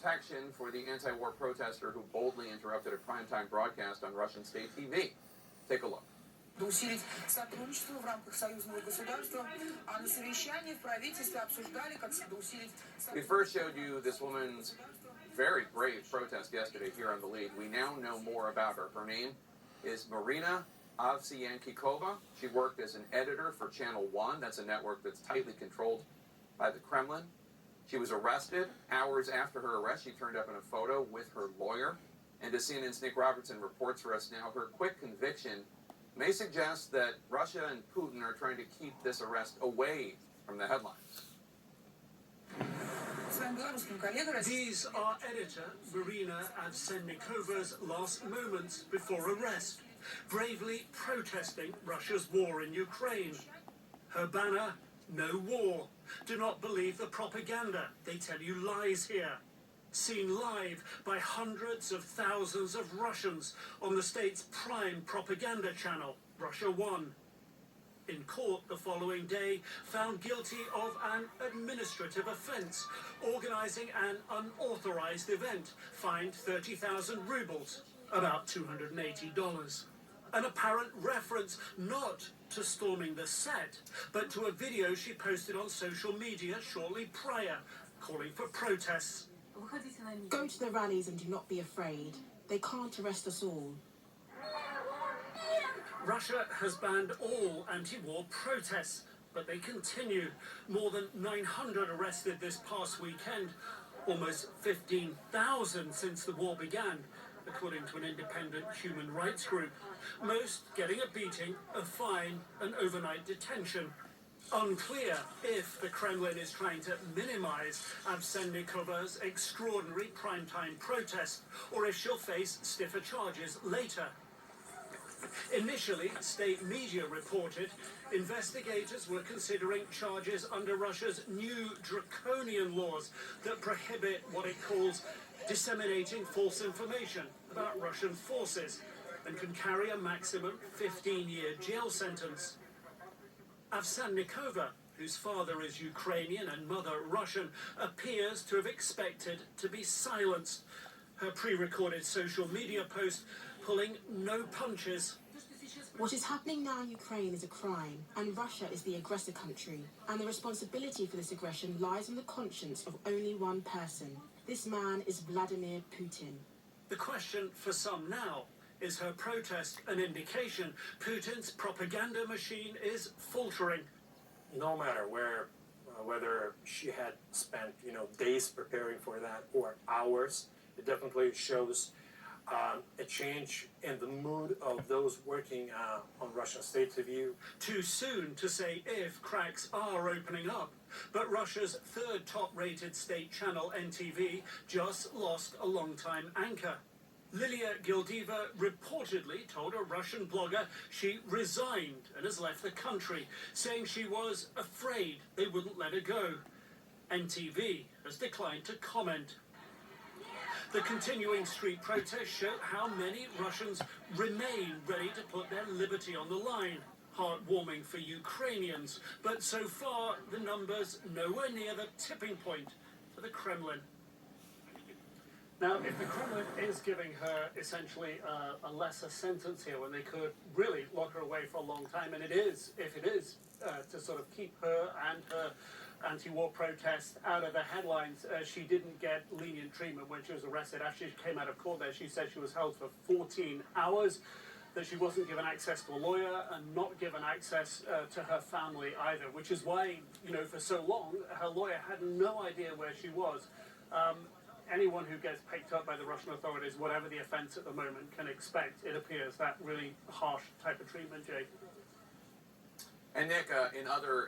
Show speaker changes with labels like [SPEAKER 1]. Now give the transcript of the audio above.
[SPEAKER 1] protection for the anti-war protester who boldly interrupted a primetime broadcast on Russian state TV. Take a look.
[SPEAKER 2] Усилить сотрудничество в рамках союзного государства, а на совещании в правительстве обсуждали, как усилить.
[SPEAKER 1] We first showed you this woman's very brave protest yesterday here on The Lead. We now know more about her. Her name is Marina Ovsyannikova. She worked as an editor for Channel 1. That's a network that's tightly controlled by the Kremlin. She was arrested. Hours after her arrest, she turned up in a photo with her lawyer. And as CNN's Nick Robertson reports for us now, her quick conviction may suggest that Russia and Putin are trying to keep this arrest away from the headlines.
[SPEAKER 3] These are editor Marina Ovsyanikova's last moments before arrest, bravely protesting Russia's war in Ukraine. Her banner, "No war. Do not believe the propaganda. They tell you lies here." Seen live by hundreds of thousands of Russians on the state's prime propaganda channel, Russia 1. In court the following day, found guilty of an administrative offense, organizing an unauthorized event, fined 30,000 rubles, about $280. An apparent reference not to storming the set, but to a video she posted on social media shortly prior, calling for protests.
[SPEAKER 4] Go to the rallies and do not be afraid. They can't arrest us all.
[SPEAKER 3] Russia has banned all anti-war protests, but they continue. More than 900 arrested this past weekend, almost 15,000 since the war began, according to an independent human rights group. Most getting a beating, a fine, and overnight detention. Unclear if the Kremlin is trying to minimize Ovsyanikova's extraordinary primetime protest, or if she'll face stiffer charges later. Initially, state media reported investigators were considering charges under Russia's new draconian laws that prohibit what it calls disseminating false information about Russian forces and can carry a maximum 15-year jail sentence. Ovsyannikova, whose father is Ukrainian and mother Russian, appears to have expected to be silenced. Her pre-recorded social media post pulling no punches.
[SPEAKER 4] What is happening now in Ukraine is a crime, and Russia is the aggressor country. And the responsibility for this aggression lies on the conscience of only one person. This man is Vladimir Putin.
[SPEAKER 3] The question for some now, is her protest an indication Putin's propaganda machine is faltering?
[SPEAKER 5] No matter where, whether she had spent, days preparing for that or hours, it definitely shows a change in the mood of those working on Russian state TV.
[SPEAKER 3] Too soon to say if cracks are opening up, but Russia's third top-rated state channel, NTV, just lost a long-time anchor. Lilia Gildiva reportedly told a Russian blogger she resigned and has left the country, saying she was afraid they wouldn't let her go. NTV has declined to comment. The continuing street protests show how many Russians remain ready to put their liberty on the line. Heartwarming for Ukrainians, but so far the numbers nowhere near the tipping point for the Kremlin. Now, if the Kremlin is giving her essentially a lesser sentence here, when they could really lock her away for a long time, and it is, if it is, to sort of keep her and her anti-war protest out of the headlines, she didn't get lenient treatment when she was arrested. After she came out of court there, she said she was held for 14 hours, that she wasn't given access to a lawyer and not given access to her family either, which is why, for so long, her lawyer had no idea where she was. Anyone who gets picked up by the Russian authorities, whatever the offense at the moment, can expect, it appears, that really harsh type of treatment, Jake.
[SPEAKER 1] And Nick, in other